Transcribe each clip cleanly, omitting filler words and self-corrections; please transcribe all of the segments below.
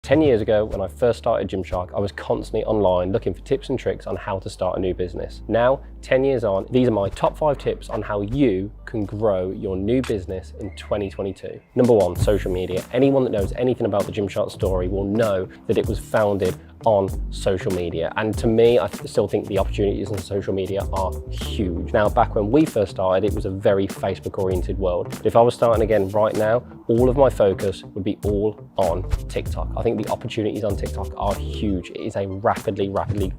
10 years ago, when I first started Gymshark, I was constantly online looking for tips and tricks on how to start a new business. Now, 10 years on, these are my top 5 tips on how you can grow your new business in 2022. Number 1, social media. Anyone that knows anything about the Gymshark story will know that it was founded on social media. And to me, I still think the opportunities on social media are huge. Now, back when we first started, it was a very Facebook-oriented world. But if I was starting again right now, all of my focus would be all on TikTok. I think the opportunities on TikTok are huge. It is a rapidly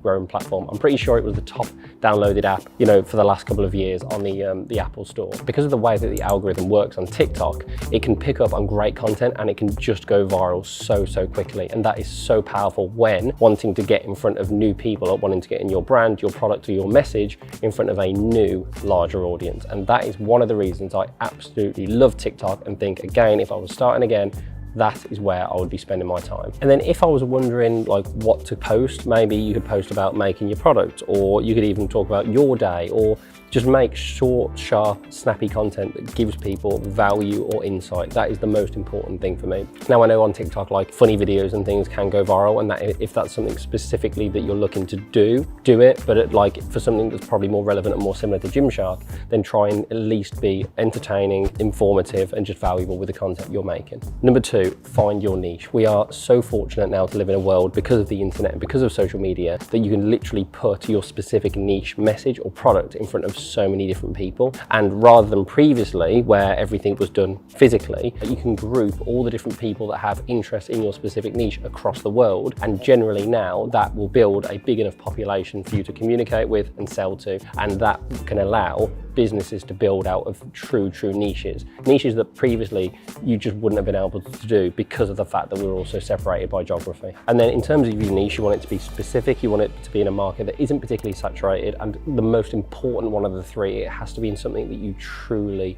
growing platform. I'm pretty sure it was the top downloaded app, for the last couple of years on the Apple Store. Because of the way that the algorithm works on TikTok, it can pick up on great content and it can just go viral so quickly. And that is so powerful when wanting to get in front of new people or wanting to get in your brand, your product, or your message in front of a new, larger audience. And that is one of the reasons I absolutely love TikTok and think, again, if I was starting again, that is where I would be spending my time. And then if I was wondering what to post, maybe you could post about making your product, or you could even talk about your day, or just make short, sharp, snappy content that gives people value or insight. That is the most important thing for me. Now, I know on TikTok, funny videos and things can go viral, and that if that's something specifically that you're looking to do it. But for something that's probably more relevant and more similar to Gymshark, then try and at least be entertaining, informative, and just valuable with the content you're making. Number 2, find your niche. We are so fortunate now to live in a world, because of the internet and because of social media, that you can literally put your specific niche message or product in front of so many different people. And rather than previously where everything was done physically, you can group all the different people that have interest in your specific niche across the world, and generally now that will build a big enough population for you to communicate with and sell to, and that can allow businesses to build out of true niches that previously you just wouldn't have been able to do because of the fact that we were also separated by geography. And then in terms of your niche, you want it to be specific, you want it to be in a market that isn't particularly saturated, and the most important one of the 3, it has to be in something that you truly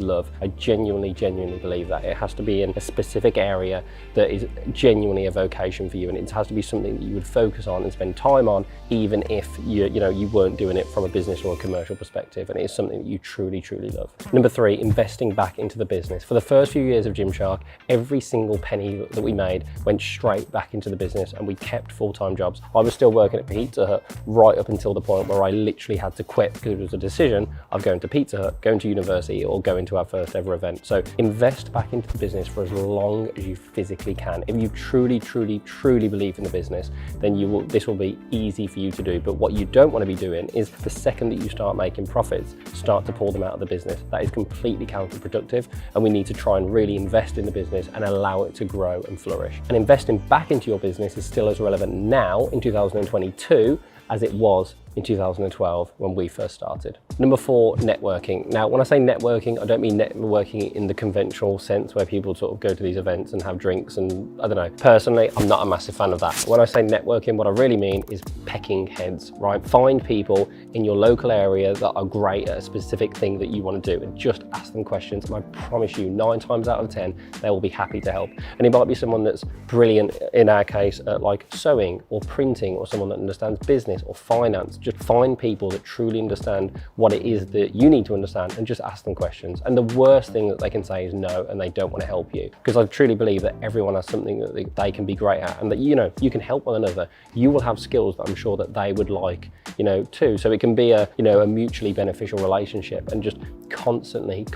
love. I genuinely believe that it has to be in a specific area that is genuinely a vocation for you, and it has to be something that you would focus on and spend time on, even if you weren't doing it from a business or a commercial perspective, and it is something that you truly love. Number 3, investing back into the business. For the first few years of Gymshark, every single penny that we made went straight back into the business, and we kept full-time jobs. I was still working at Pizza Hut right up until the point where I literally had to quit, because it was a decision of going to Pizza Hut, going to university, or going to our first ever event. So invest back into the business for as long as you physically can. If you truly believe in the business, then this will be easy for you to do. But what you don't want to be doing is, the second that you start making profits, start to pull them out of the business. That is completely counterproductive, and we need to try and really invest in the business and allow it to grow and flourish. And investing back into your business is still as relevant now in 2022 as it was in 2012 when we first started. Number 4, networking. Now, when I say networking, I don't mean networking in the conventional sense where people sort of go to these events and have drinks and I don't know. Personally, I'm not a massive fan of that. When I say networking, what I really mean is pecking heads, right? Find people in your local area that are great at a specific thing that you want to do and just ask them questions. And I promise you, 9 times out of 10, they will be happy to help. And it might be someone that's brilliant, in our case, at sewing or printing, or someone that understands business or finance. Just find people that truly understand what it is that you need to understand and just ask them questions. And the worst thing that they can say is no, and they don't want to help you. Because I truly believe that everyone has something that they can be great at, and that you can help one another. You will have skills that I'm sure that they would like, too. So it can be a mutually beneficial relationship, and just constantly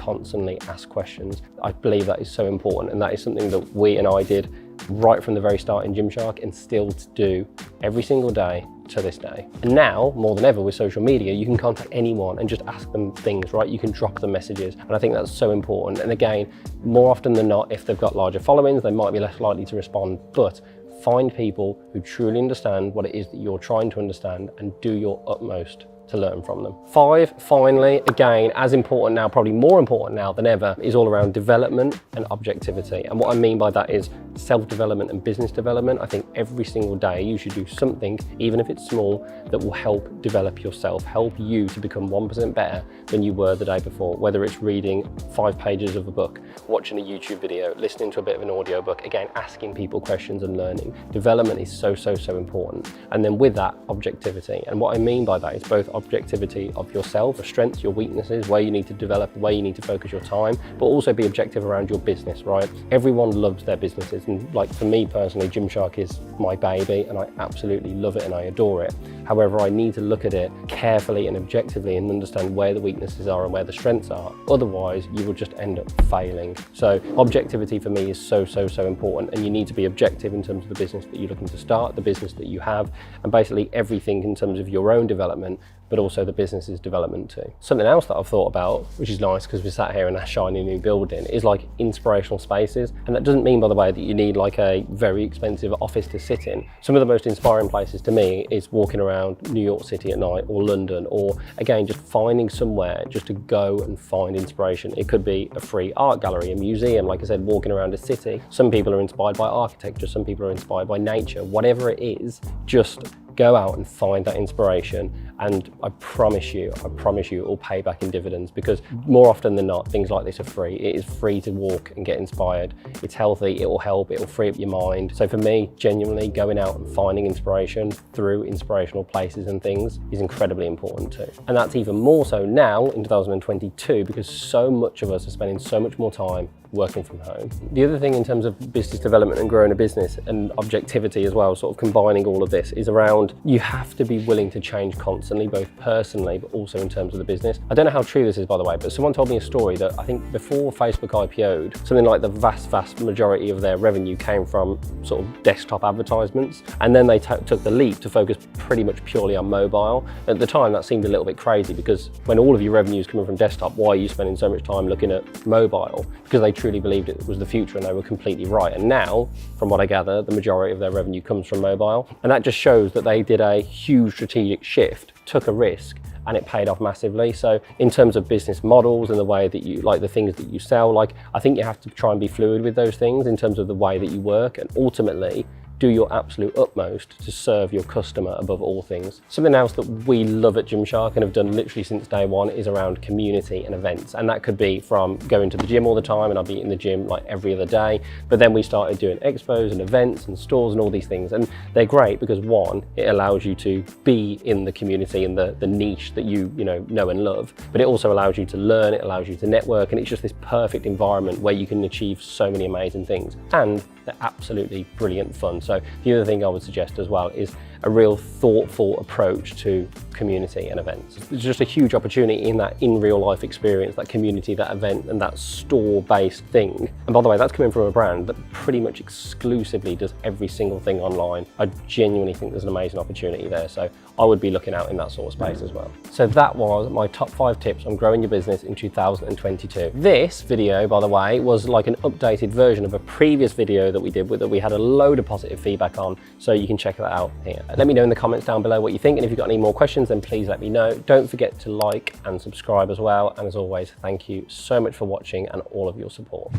ask questions. I believe that is so important, and that is something that we and I did right from the very start in Gymshark, and still to do every single day to this day. And now, more than ever with social media, you can contact anyone and just ask them things, right? You can drop them messages, and I think that's so important. And again, more often than not, if they've got larger followings, they might be less likely to respond, but find people who truly understand what it is that you're trying to understand and do your utmost to learn from them. 5, finally, again, as important now, probably more important now than ever, is all around development and objectivity. And what I mean by that is self-development and business development. I think every single day you should do something, even if it's small, that will help develop yourself, help you to become 1% better than you were the day before, whether it's reading 5 pages of a book, watching a YouTube video, listening to a bit of an audio book, again, asking people questions and learning. Development is so important. And then with that, objectivity. And what I mean by that is both objectivity of yourself, your strengths, your weaknesses, where you need to develop, where you need to focus your time, but also be objective around your business, right? Everyone loves their businesses. business. And like for me personally, Gymshark is my baby and I absolutely love it and I adore it. However, I need to look at it carefully and objectively and understand where the weaknesses are and where the strengths are. Otherwise, you will just end up failing. So objectivity for me is so important, and you need to be objective in terms of the business that you're looking to start, the business that you have, and basically everything in terms of your own development, but also the business's development too. Something else that I've thought about, which is nice because we're sat here in a shiny new building, is like inspirational spaces. And that doesn't mean, by the way, that you need like a very expensive office to sit in. Some of the most inspiring places to me is walking around New York City at night, or London, or again, just finding somewhere just to go and find inspiration. It could be a free art gallery, a museum, like I said, walking around a city. Some people are inspired by architecture, some people are inspired by nature. Whatever it is, just go out and find that inspiration, and I promise you it will pay back in dividends, because more often than not, things like this are free. It is free to walk and get inspired. It's healthy, it will help, it will free up your mind. So for me, genuinely going out and finding inspiration through inspirational places and things is incredibly important too. And that's even more so now in 2022, because so much of us are spending so much more time working from home. The other thing in terms of business development and growing a business and objectivity as well, sort of combining all of this, is around you have to be willing to change constantly, both personally but also in terms of the business. I don't know how true this is, by the way, but someone told me a story that I think before Facebook IPO'd, something like the vast majority of their revenue came from sort of desktop advertisements, and then they took the leap to focus pretty much purely on mobile. At the time that seemed a little bit crazy, because when all of your revenue is coming from desktop, why are you spending so much time looking at mobile? Because they truly believed it was the future, and they were completely right. And now, from what I gather, the majority of their revenue comes from mobile. And that just shows that they did a huge strategic shift, took a risk, and it paid off massively. So in terms of business models and the way that you, like the things that you sell, like I think you have to try and be fluid with those things in terms of the way that you work, and ultimately do your absolute utmost to serve your customer above all things. Something else that we love at Gymshark and have done literally since day one is around community and events. And that could be from going to the gym all the time, and I'll be in the gym like every other day. But then we started doing expos and events and stores and all these things. And they're great because one, it allows you to be in the community and the niche that you know and love. But it also allows you to learn, it allows you to network, and it's just this perfect environment where you can achieve so many amazing things. And they're absolutely brilliant fun. So the other thing I would suggest as well is a real thoughtful approach to community and events. There's just a huge opportunity in that in real life experience, that community, that event, and that store-based thing. And by the way, that's coming from a brand that pretty much exclusively does every single thing online. I genuinely think there's an amazing opportunity there. So I would be looking out in that sort of space as well. So that was my top 5 tips on growing your business in 2022. This video, by the way, was like an updated version of a previous video that we did that we had a load of positive feedback on. So you can check that out here. Let me know in the comments down below what you think, and if you've got any more questions, then please let me know. Don't forget to like and subscribe as well. And as always, thank you so much for watching and all of your support.